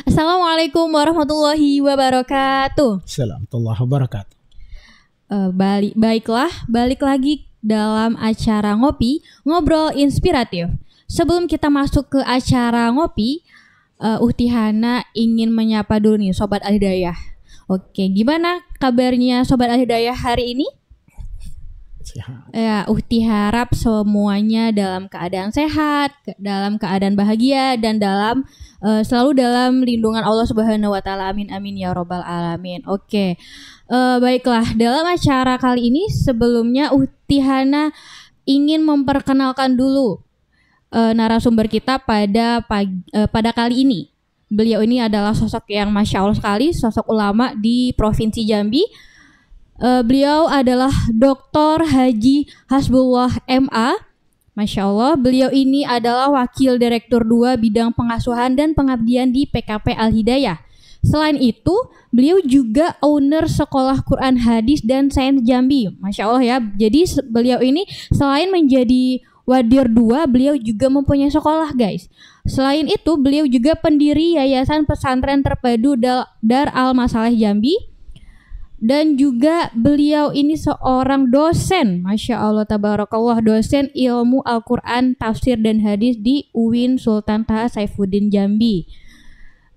Assalamualaikum warahmatullahi wabarakatuh. Assalamualaikum warahmatullahi wabarakatuh. Balik lagi dalam acara ngobrol inspiratif. Sebelum kita masuk ke acara ngopi, Uhti Hana ingin menyapa dulu nih Sobat Al-Hidayah. Oke, gimana kabarnya Sobat Al-Hidayah hari ini? Sehat. Ya, Uhti harap semuanya dalam keadaan sehat, dalam keadaan bahagia, dan selalu dalam lindungan Allah Subhanahu Wa Taala. Amin amin ya robbal alamin. Oke, baiklah, dalam acara kali ini sebelumnya Uhti Hana ingin memperkenalkan dulu narasumber kita pada kali ini. Beliau ini adalah sosok yang masya Allah sekali, sosok ulama di Provinsi Jambi. Beliau adalah Dr. Haji Hasbullah MA. Masya Allah, beliau ini adalah Wakil Direktur 2 Bidang Pengasuhan dan Pengabdian di PKP Al-Hidayah. Selain itu, beliau juga owner Sekolah Quran Hadis dan Sains Jambi. Masya Allah ya, jadi beliau ini selain menjadi Wadir 2, beliau juga mempunyai sekolah guys. Selain itu, beliau juga pendiri Yayasan Pesantren Terpadu Dar Al-Masaleh Jambi. Dan juga beliau ini seorang dosen, Masya Allah Tabarakallah, dosen ilmu Al-Quran, tafsir dan hadis di UIN Sultan Taha Saifuddin Jambi.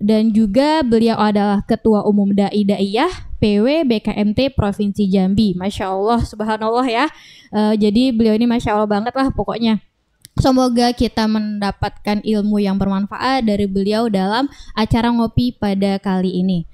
Dan juga beliau adalah Ketua Umum Dai-Daiyah PW BKMT Provinsi Jambi. Masya Allah, subhanallah ya. Jadi beliau ini Masya Allah banget lah pokoknya. Semoga kita mendapatkan ilmu yang bermanfaat dari beliau dalam acara ngopi pada kali ini.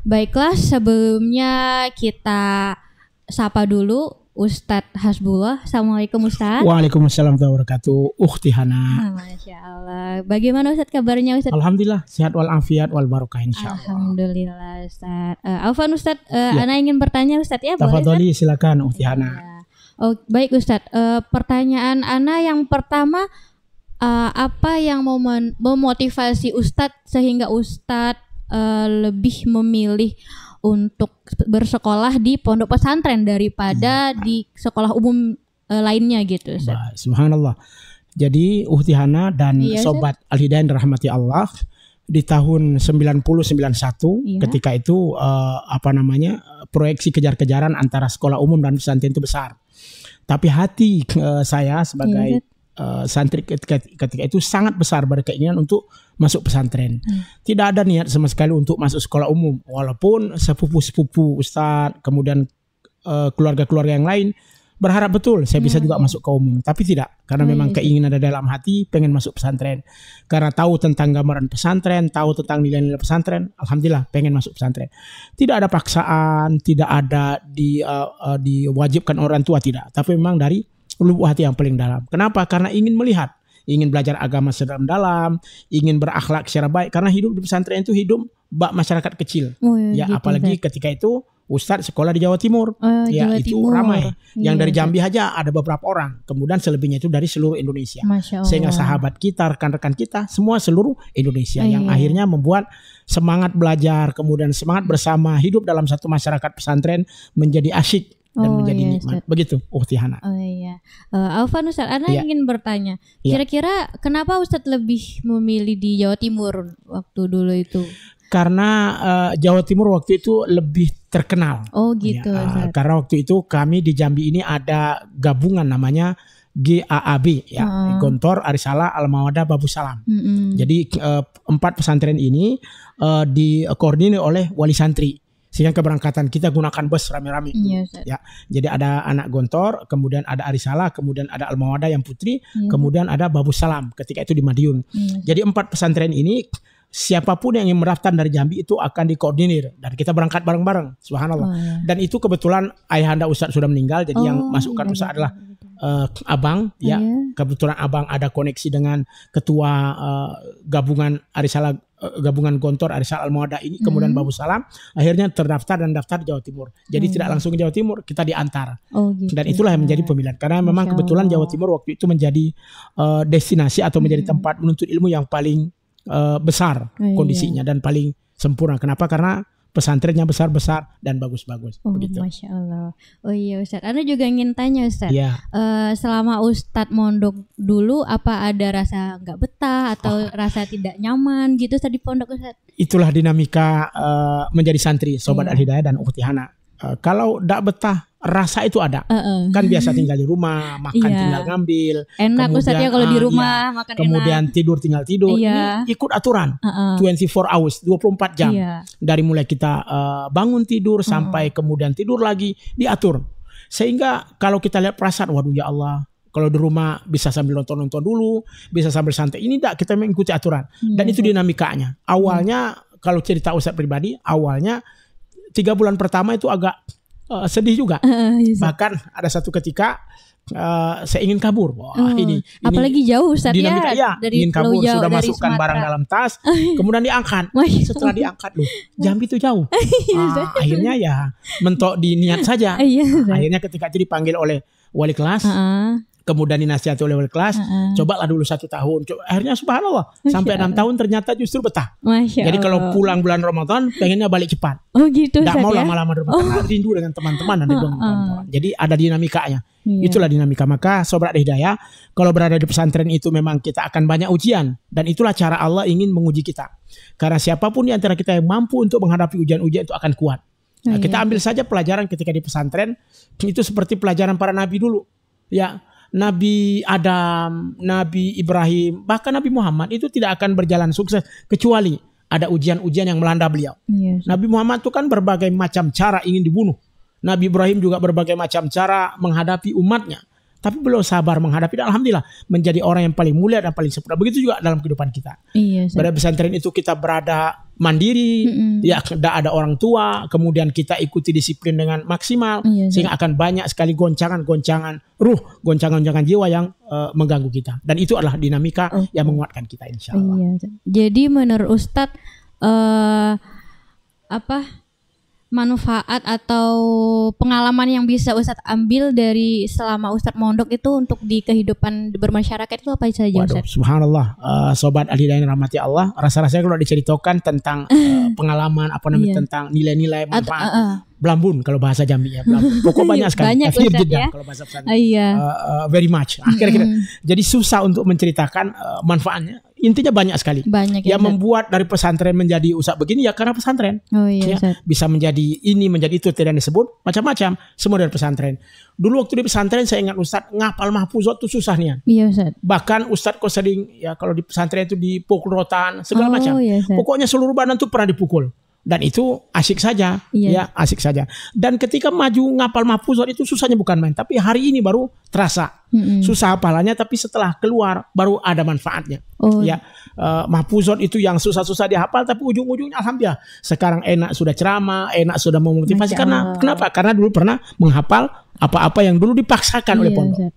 Baiklah, sebelumnya kita sapa dulu Ustadz Hasbullah. Assalamualaikum Ustadz. Waalaikumsalam warahmatullahi wabarakatuh. Ukhti Hana. Masya Allah. Bagaimana Ustadz kabarnya Ustadz? Alhamdulillah, sehat walafiat wal barokah insyaallah. Alhamdulillah Ustadz. Afwan Ustadz, Ana ingin bertanya Ustadz ya. Tafadholi, silakan Ukhti Hana. Ya. Oh, baik Ustadz. Pertanyaan Ana yang pertama, apa yang memotivasi Ustadz sehingga Ustadz lebih memilih untuk bersekolah di pondok pesantren daripada di sekolah umum lainnya gitu Ustaz. Subhanallah. Jadi Ukhti Hana dan Sobat Al-Hidayah rahmati Allah, di tahun 90-91 ketika itu proyeksi kejar-kejaran antara sekolah umum dan pesantren itu besar. Tapi hati saya sebagai santri ketika itu sangat besar berkeinginan untuk masuk pesantren. Tidak ada niat sama sekali untuk masuk sekolah umum, walaupun sepupu-sepupu Ustadz, kemudian keluarga-keluarga yang lain berharap betul saya bisa juga masuk ke umum, tapi tidak, karena memang keinginan ada dalam hati pengen masuk pesantren, karena tahu tentang gambaran pesantren, tahu tentang nilai-nilai pesantren. Alhamdulillah pengen masuk pesantren. Tidak ada paksaan, tidak ada diwajibkan orang tua, tidak, tapi memang dari lubuk hati yang paling dalam. Kenapa? Karena ingin melihat, ingin belajar agama secara dalam, ingin berakhlak secara baik. Karena hidup di pesantren itu hidup masyarakat kecil. Apalagi ketika itu Ustadz sekolah di Jawa Timur. Jawa itu Timur ramai. Yang dari Jambi aja ada beberapa orang. Kemudian selebihnya itu dari seluruh Indonesia. Sehingga sahabat kita, rekan-rekan kita, semua seluruh Indonesia. Yang akhirnya membuat semangat belajar, kemudian semangat bersama hidup dalam satu masyarakat pesantren menjadi asyik dan menjadi nikmat. Begitu Ukhti Hana. Alfan Ustadz, Ana ingin bertanya, kira-kira kenapa Ustadz lebih memilih di Jawa Timur waktu dulu itu? Karena Jawa Timur waktu itu lebih terkenal. Oh gitu. Karena waktu itu kami di Jambi ini ada gabungan namanya GAAB, Gontor, Arisalah, Al-Mawadah, Babu Salam. Jadi 4 pesantren ini dikoordinir oleh wali santri. Sehingga keberangkatan kita gunakan bus rame-rame. Jadi ada anak Gontor, kemudian ada Arisalah, kemudian ada Al-Mawadah yang putri, kemudian ada Babu Salam ketika itu di Madiun. Jadi 4 pesantren ini, siapapun yang ingin mendaftar dari Jambi itu akan dikoordinir dan kita berangkat bareng-bareng. Subhanallah. Dan itu kebetulan ayahanda Ustadz sudah meninggal, jadi yang masukkan Ustadz adalah abang, kebetulan abang ada koneksi dengan ketua gabungan Arisalah, gabungan Gontor, Arisalah, Al-Mawadah ini, kemudian Babu Salam, akhirnya terdaftar dan daftar di Jawa Timur. Jadi tidak langsung ke Jawa Timur, kita diantar. Dan itulah yang menjadi pemilihan, karena memang kebetulan Jawa Timur waktu itu menjadi destinasi atau menjadi tempat menuntut ilmu yang paling besar kondisinya dan paling sempurna. Kenapa? Karena pesantrennya besar-besar dan bagus-bagus. Begitu. Masya Allah. Oh iya Ustadz, Anda juga ingin tanya Ustadz. Ya. Selama Ustadz mondok dulu, apa ada rasa nggak betah atau rasa tidak nyaman gitu Ustadz di pondok Ustadz? Itulah dinamika menjadi santri Sobat Al-Hidayah dan Ukhti Hana. Kalau tidak betah, rasa itu ada. Kan biasa tinggal di rumah, makan tinggal ngambil. Enak Ustadz ya kalau di rumah makan kemudian enak. Tidur tinggal tidur. Ini ikut aturan 24 hours, 24 jam. Dari mulai kita bangun tidur sampai kemudian tidur lagi, diatur. Sehingga kalau kita lihat perasaan, waduh ya Allah, kalau di rumah bisa sambil nonton-nonton dulu, bisa sambil santai. Ini tidak, kita mengikuti aturan. Dan itu dinamikanya. Awalnya kalau cerita Ustadz pribadi, awalnya 3 bulan pertama itu agak sedih juga. Bahkan ada satu ketika saya ingin kabur. Wah, ini apalagi jauh Ustadz ya. Dari ingin kabur, sudah masukkan barang dalam tas, kemudian diangkat. Setelah diangkat loh, Jambi itu jauh. Akhirnya ya mentok di niat saja. Akhirnya ketika itu dipanggil oleh wali kelas, kemudian dinasihati oleh wali kelas, cobalah dulu 1 tahun. Akhirnya subhanallah, sampai 6 tahun ternyata justru betah. Jadi kalau pulang bulan Ramadan, pengennya balik cepat. Oh gitu. Tidak mau lama-lama di rumah, karena rindu dengan teman-teman dan teman-teman. Jadi ada dinamikanya. Itulah dinamika. Maka Sobat Hidayah, kalau berada di pesantren itu memang kita akan banyak ujian. Dan itulah cara Allah ingin menguji kita. Karena siapapun di antara kita yang mampu untuk menghadapi ujian-ujian itu akan kuat. Nah, kita ambil saja pelajaran ketika di pesantren, itu seperti pelajaran para nabi dulu. Ya, Nabi Adam, Nabi Ibrahim, bahkan Nabi Muhammad itu tidak akan berjalan sukses kecuali ada ujian-ujian yang melanda beliau. Nabi Muhammad itu kan berbagai macam cara ingin dibunuh. Nabi Ibrahim juga berbagai macam cara menghadapi umatnya. Tapi beliau sabar menghadapi dan alhamdulillah menjadi orang yang paling mulia dan paling sempurna. Begitu juga dalam kehidupan kita. Pada pesantren itu kita berada mandiri, ya tidak ada orang tua, kemudian kita ikuti disiplin dengan maksimal, sehingga akan banyak sekali goncangan-goncangan ruh, goncangan-goncangan jiwa yang mengganggu kita. Dan itu adalah dinamika yang menguatkan kita insya Allah. Jadi menurut Ustadz, manfaat atau pengalaman yang bisa Ustadz ambil dari selama Ustadz mondok itu untuk di kehidupan bermasyarakat itu apa saja Ustadz? Subhanallah, Sobat Al-Hidayah rahmati Allah, rasa-rasanya kalau diceritakan tentang pengalaman tentang nilai-nilai manfaat, belambun kalau bahasa Jambi ya, pokok banyak sekali. Banyak Ustadz ya. Kalau bahasa pesantren, very much. Akhirnya jadi susah untuk menceritakan manfaatnya. Intinya banyak sekali. Yang membuat dari pesantren menjadi usaha begini ya karena pesantren. Bisa menjadi ini, menjadi itu, tidak disebut macam-macam. Semua dari pesantren. Dulu waktu di pesantren saya ingat Ustadz ngapal mahfuzat itu susah nih. Bahkan Ustadz kok sering ya kalau di pesantren itu dipukul rotan segala macam. Pokoknya seluruh badan tuh pernah dipukul. Dan itu asik saja, ya asik saja. Dan ketika maju ngapal mahfuzat itu susahnya bukan main. Tapi hari ini baru terasa susah hafalannya. Tapi setelah keluar baru ada manfaatnya. Mahfuzat itu yang susah-susah dihafal, tapi ujung-ujungnya alhamdulillah sekarang enak sudah ceramah, enak sudah memotivasi. Kenapa? Karena dulu pernah menghafal apa-apa yang dulu dipaksakan oleh pondok.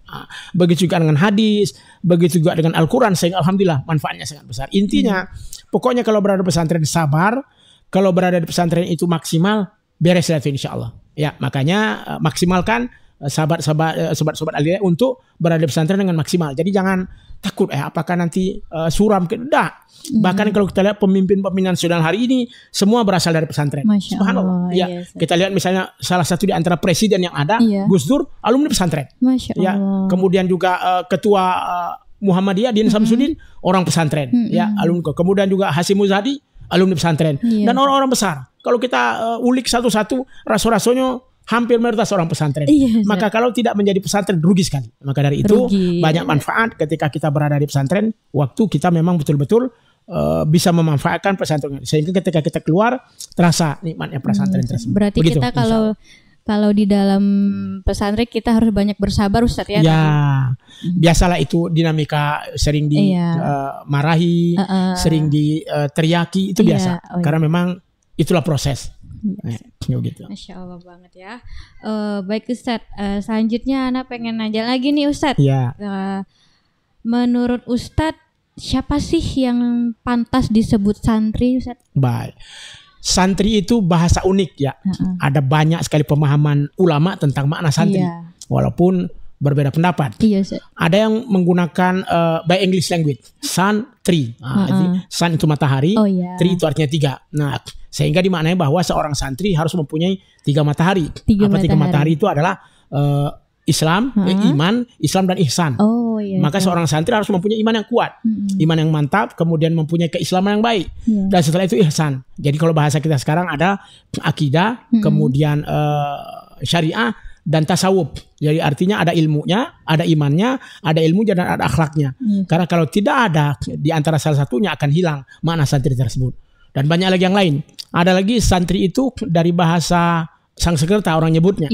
Begitu juga dengan hadis, begitu juga dengan Al-Quran, sehingga alhamdulillah manfaatnya sangat besar. Intinya, pokoknya kalau berada di pesantren sabar. Kalau berada di pesantren itu maksimal, beres lah itu insya Allah. Ya, makanya maksimalkan sobat-sobat Al-Hidayah untuk berada di pesantren dengan maksimal. Jadi jangan takut apakah nanti suram ke enggak. Bahkan kalau kita lihat pemimpin-pemimpinan nasional hari ini semua berasal dari pesantren. Subhanallah. Kita lihat misalnya salah satu di antara presiden yang ada, Gus Dur, alumni pesantren. Kemudian juga ketua Muhammadiyah Din Samsudin, orang pesantren. Alumni. Kemudian juga Hasyim Muzadi, alumni pesantren. Dan orang-orang besar. Kalau kita ulik satu-satu, raso-rasonya hampir mayoritas orang pesantren. Maka kalau tidak menjadi pesantren rugi sekali. Maka dari itu banyak manfaat ketika kita berada di pesantren. Waktu kita memang betul-betul bisa memanfaatkan pesantren. Sehingga ketika kita keluar terasa nikmatnya pesantren tersebut. Berarti begitu, kita kalau di dalam pesantren kita harus banyak bersabar Ustadz ya. Biasalah itu dinamika, sering dimarahi, sering diteriaki, itu biasa. Karena memang itulah proses. Gitu. Masya Allah banget ya. Baik Ustadz, selanjutnya Ana pengen nanya lagi nih Ustadz. Menurut Ustadz, siapa sih yang pantas disebut santri Ustadz? Baik. Santri itu bahasa unik ya. Ada banyak sekali pemahaman ulama tentang makna santri. Walaupun berbeda pendapat. Iya, Ustaz. Ada yang menggunakan by English language, sun, tree. Sun itu matahari, tree itu artinya 3. Nah, sehingga dimaknai bahwa seorang santri harus mempunyai 3 matahari. 3 matahari itu adalah Islam, iman, Islam dan ihsan. Maka seorang santri harus mempunyai iman yang kuat, iman yang mantap, kemudian mempunyai keislaman yang baik, dan setelah itu ihsan. Jadi kalau bahasa kita sekarang ada akidah, kemudian syariah dan tasawuf. Jadi artinya ada ilmunya, ada imannya, ada ilmunya dan ada akhlaknya. Karena kalau tidak ada di antara salah satunya akan hilang makna santri tersebut. Dan banyak lagi yang lain. Ada lagi santri itu dari bahasa Sanskerta orang nyebutnya.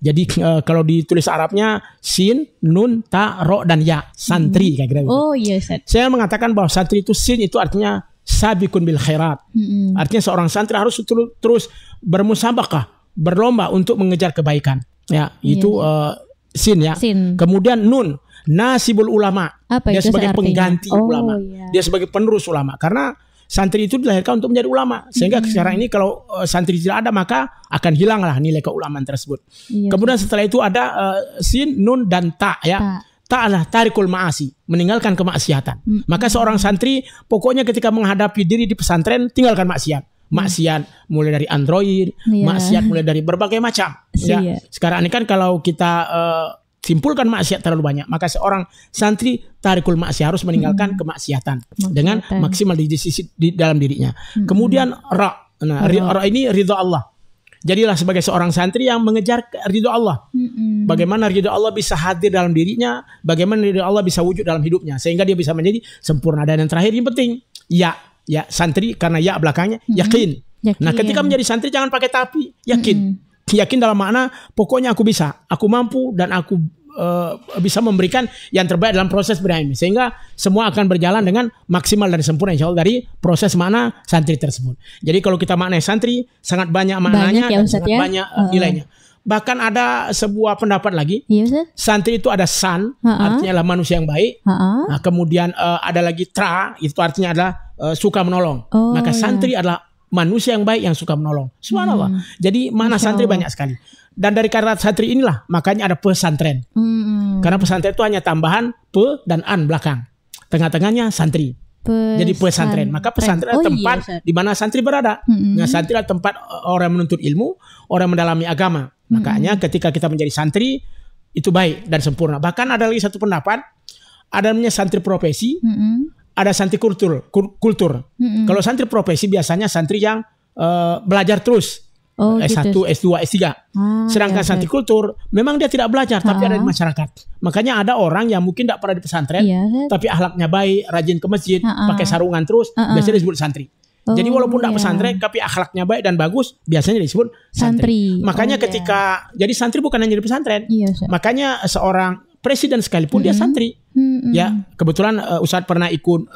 Jadi kalau ditulis Arabnya sin, nun, ta, ro dan ya, santri kayak gitu. Saya mengatakan bahwa santri itu sin itu artinya sabiqun bil khairat. Artinya seorang santri harus terus bermusabaqah, berlomba untuk mengejar kebaikan. Ya, itu sin ya. Kemudian nun, nasibul ulama. Dia sebagai pengganti ulama. Dia sebagai penerus ulama. Karena santri itu dilahirkan untuk menjadi ulama. Sehingga sekarang ini kalau santri tidak ada maka akan hilanglah nilai keulamaan tersebut. Kemudian setelah itu ada sin, nun dan ta ya. Ta adalah tarikul ma'asi, meninggalkan kemaksiatan. Maka seorang santri pokoknya ketika menghadapi diri di pesantren tinggalkan maksiat. Maksiat mulai dari Android, maksiat mulai dari berbagai macam. Ya. Sekarang ini kan kalau kita simpulkan maksiat terlalu banyak, maka seorang santri tarikul maksiat harus meninggalkan kemaksiatan dengan maksimal di dalam dirinya. Kemudian ra ini ridho Allah. Jadilah sebagai seorang santri yang mengejar ridho Allah. Bagaimana ridho Allah bisa hadir dalam dirinya, bagaimana ridho Allah bisa wujud dalam hidupnya, sehingga dia bisa menjadi sempurna. Dan yang terakhir yang penting, ya santri karena ya belakangnya yakin. Nah ketika menjadi santri jangan pakai tapi, yakin. Yakin dalam makna pokoknya aku bisa, aku mampu dan aku bisa memberikan yang terbaik dalam proses berilmu, sehingga semua akan berjalan dengan maksimal dan sempurna insya Allah dari proses makna santri tersebut. Jadi kalau kita maknai santri sangat banyak maknanya dan sangat banyak nilainya. Bahkan ada sebuah pendapat lagi, santri itu ada san, artinya adalah manusia yang baik. Nah, kemudian ada lagi tra, itu artinya adalah suka menolong. Maka santri adalah manusia yang baik yang suka menolong. Subhanallah. Jadi mana santri banyak sekali. Dan dari kata santri inilah makanya ada pesantren. Karena pesantren itu hanya tambahan pe dan an belakang. Tengah-tengahnya santri. Jadi pesantren. Maka pesantren adalah tempat di mana santri berada. Nah, santri adalah tempat orang yang menuntut ilmu, orang yang mendalami agama. Makanya ketika kita menjadi santri itu baik dan sempurna. Bahkan ada lagi satu pendapat, ada namanya santri profesi, ada santri kultur. Kalau santri profesi biasanya santri yang belajar terus. S1, S2, S3. Sedangkan santri kultur memang dia tidak belajar tapi ada di masyarakat. Makanya ada orang yang mungkin tidak pernah di pesantren tapi akhlaknya baik, rajin ke masjid, pakai sarungan terus, biasanya disebut santri. Jadi walaupun tidak pesantren tapi akhlaknya baik dan bagus, biasanya disebut santri. Makanya ketika jadi santri bukan hanya di pesantren. Makanya seorang presiden sekalipun dia santri. Ya, kebetulan Ustadz pernah ikut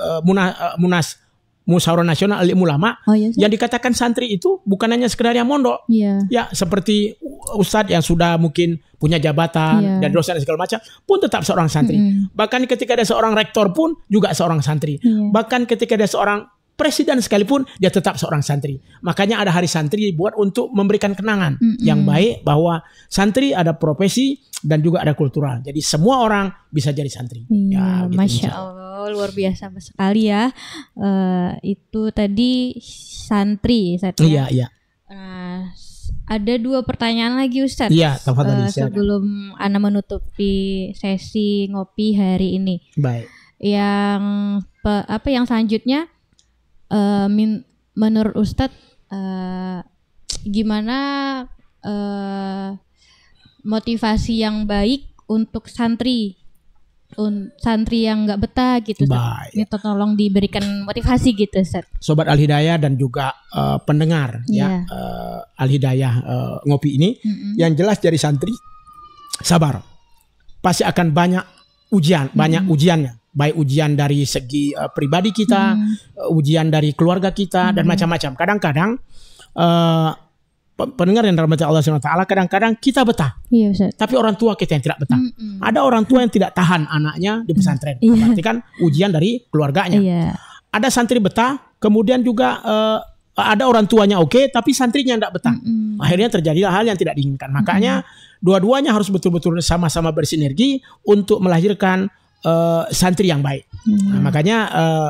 munas Musyawarah Nasional Alim Ulama, yang dikatakan santri itu bukan hanya sekedar yang mondok. Ya, seperti Ustadz yang sudah mungkin punya jabatan dan dosen dan segala macam pun tetap seorang santri. Bahkan ketika ada seorang rektor pun juga seorang santri. Bahkan ketika ada seorang presiden sekalipun dia tetap seorang santri. Makanya ada hari santri dibuat untuk memberikan kenangan yang baik bahwa santri ada profesi dan juga ada kultural. Jadi semua orang bisa jadi santri. Ya, gitu, Masya Allah, luar biasa sekali ya. Itu tadi santri. Iya. Ada 2 pertanyaan lagi Ustadz. Iya, sebelum Ana menutupi sesi ngopi hari ini. Baik. Yang selanjutnya, menurut Ustadz gimana motivasi yang baik untuk santri yang nggak betah gitu. Ini tolong diberikan motivasi gitu Ustaz. Sobat Al Hidayah dan juga pendengar ya Al Hidayah ngopi ini, yang jelas dari santri sabar. Pasti akan banyak ujian, banyak ujiannya. Baik ujian dari segi pribadi kita, ujian dari keluarga kita dan macam-macam. Kadang-kadang pendengar yang dirahmati Allah SWT, kadang-kadang kita betah, tapi orang tua kita yang tidak betah. Ada orang tua yang tidak tahan anaknya di pesantren, berarti kan ujian dari keluarganya. Ada santri betah, kemudian juga ada orang tuanya oke, tapi santrinya tidak betah. Akhirnya terjadilah hal yang tidak diinginkan. Makanya dua-duanya harus betul-betul sama-sama bersinergi untuk melahirkan santri yang baik. Nah, makanya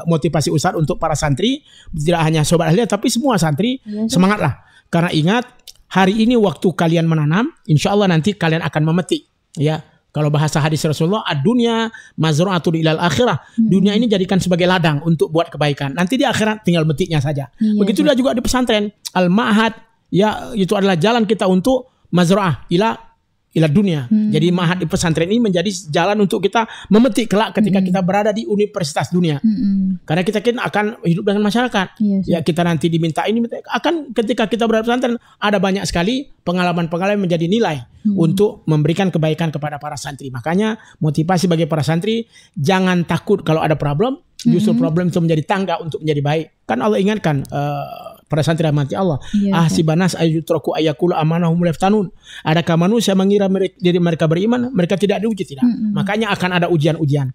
motivasi Ustadz untuk para santri, tidak hanya sobat ahli, tapi semua santri, semangatlah. Karena ingat, hari ini waktu kalian menanam, insya Allah nanti kalian akan memetik. Ya, kalau bahasa hadis Rasulullah, ad-dunya mazru'atun ilal akhirah. Dunia ini jadikan sebagai ladang untuk buat kebaikan. Nanti di akhirat tinggal metiknya saja. Begitulah juga di pesantren. Al-ma'had, ya itu adalah jalan kita untuk mazru'ah ila dunia. Jadi ma'had di pesantren ini menjadi jalan untuk kita memetik kelak ketika kita berada di universitas dunia. Karena kita akan hidup dengan masyarakat. Ya kita nanti diminta ini, akan ketika kita berada di pesantren ada banyak sekali pengalaman-pengalaman menjadi nilai untuk memberikan kebaikan kepada para santri. Makanya motivasi bagi para santri, jangan takut kalau ada problem. Justru problem itu menjadi tangga untuk menjadi baik. Kan Allah ingatkan para santri rahmati Allah. Ahsibanas ayyutraku ayyakulu amanahum laftanun. Adakah manusia mengira diri mereka beriman, mereka tidak diuji? Tidak. Makanya akan ada ujian-ujian.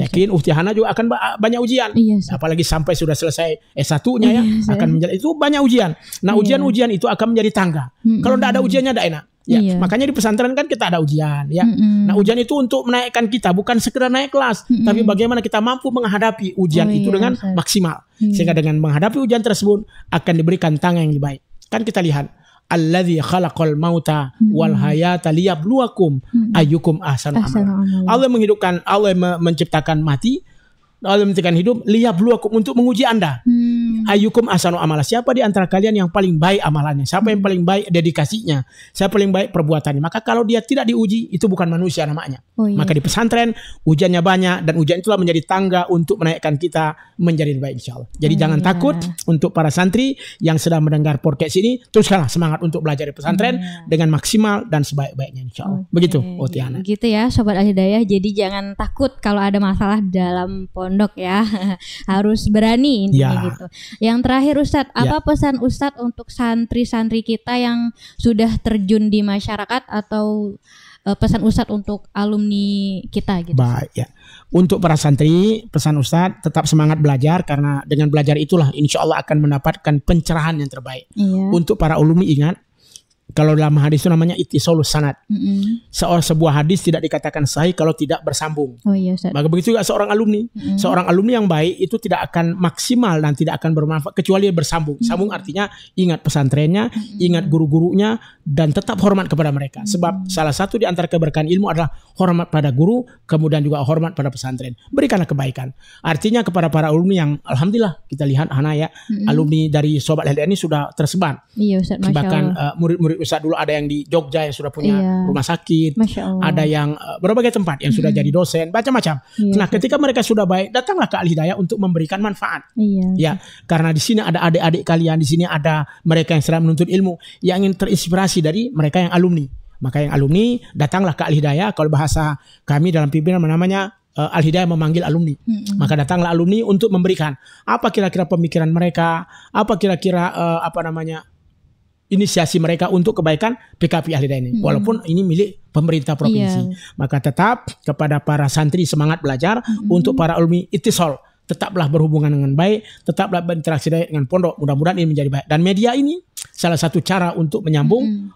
Yakin Uhtihana juga akan banyak ujian. Apalagi sampai sudah selesai S1-nya ya, akan menjadi itu banyak ujian. Nah, ujian-ujian itu akan menjadi tangga. Kalau tidak ada ujiannya tidak enak. Ya, makanya di pesantren kan kita ada ujian ya. Nah, ujian itu untuk menaikkan kita, bukan sekedar naik kelas, tapi bagaimana kita mampu menghadapi ujian itu dengan maksimal. Sehingga dengan menghadapi ujian tersebut akan diberikan tangga yang lebih baik. Kan kita lihat, alladzi khalaqal mauta wal hayata liyabluwakum ayyukum ahsanu amala. Allah menghidupkan, Allah menciptakan mati, Allah menciptakan hidup liyabluwakum, untuk menguji Anda. Ayyukum ahsanu amala, siapa di antara kalian yang paling baik amalannya, siapa yang paling baik dedikasinya, siapa paling baik perbuatannya. Maka kalau dia tidak diuji, itu bukan manusia namanya. Maka di pesantren ujiannya banyak, dan ujian itulah menjadi tangga untuk menaikkan kita menjadi lebih baik insyaallah. Jadi jangan takut. Untuk para santri yang sedang mendengar podcast ini, teruskanlah semangat untuk belajar di pesantren dengan maksimal dan sebaik-baiknya insyaallah. Begitu Utiana. Gitu ya Sobat Al-Hidayah. Jadi jangan takut kalau ada masalah dalam pondok ya. Harus berani intinya gitu. Yang terakhir Ustadz, apa pesan Ustadz untuk santri-santri kita yang sudah terjun di masyarakat, atau pesan Ustadz untuk alumni kita gitu? Baik ya. Untuk para santri, pesan Ustadz tetap semangat belajar, karena dengan belajar itulah insya Allah akan mendapatkan pencerahan yang terbaik. Untuk para alumni, ingat, kalau dalam hadis itu namanya ittisalus sanad. Sebuah hadis tidak dikatakan sahih kalau tidak bersambung. Maka begitu juga seorang alumni. Seorang alumni yang baik itu tidak akan maksimal dan tidak akan bermanfaat kecuali bersambung. Sambung artinya ingat pesantrennya, ingat guru-gurunya, dan tetap hormat kepada mereka. Sebab salah satu di antara keberkahan ilmu adalah hormat pada guru, kemudian juga hormat pada pesantren. Berikanlah kebaikan. Artinya kepada para alumni yang alhamdulillah kita lihat ya, alumni dari Sobat LDN ini sudah tersebar. Bahkan murid-murid Ustadz dulu ada yang di Jogja yang sudah punya rumah sakit, ada yang berbagai tempat yang sudah jadi dosen, macam-macam. Nah, ketika mereka sudah baik, datanglah ke Al-Hidayah untuk memberikan manfaat. Ya, karena di sini ada adik-adik kalian, di sini ada mereka yang sedang menuntut ilmu, yang ingin terinspirasi dari mereka yang alumni. Maka yang alumni datanglah ke Al-Hidayah. Kalau bahasa kami dalam pimpinan namanya Al-Hidayah memanggil alumni. Maka datanglah alumni untuk memberikan apa kira-kira pemikiran mereka, apa kira-kira inisiasi mereka untuk kebaikan PKP Al-Hidayah ini. Walaupun ini milik pemerintah provinsi. Maka tetap kepada para santri semangat belajar. Untuk para alumni ittisal, tetaplah berhubungan dengan baik, tetaplah berinteraksi dengan pondok. Mudah-mudahan ini menjadi baik. Dan media ini salah satu cara untuk menyambung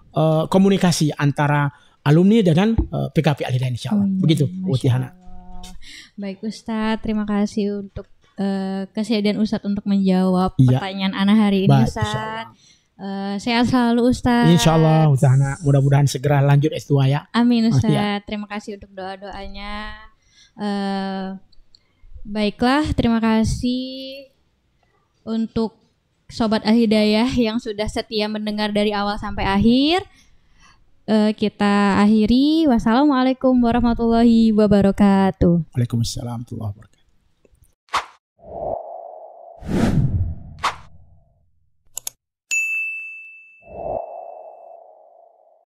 komunikasi antara alumni dengan PKP Al-Hidayah insyaallah. Begitu Utihana. Baik Ustadz, terima kasih untuk kesediaan Ustadz untuk menjawab pertanyaan Ana hari ini Ustadz. Sehat selalu Ustadz. Insyaallah Utihana, mudah-mudahan segera lanjut S2 ya. Amin Ustadz. Terima kasih untuk doa-doanya. Baiklah, terima kasih untuk Sobat Al-Hidayah yang sudah setia mendengar dari awal sampai akhir. Kita akhiri. Wassalamualaikum warahmatullahi wabarakatuh. Waalaikumsalam warahmatullahi wabarakatuh.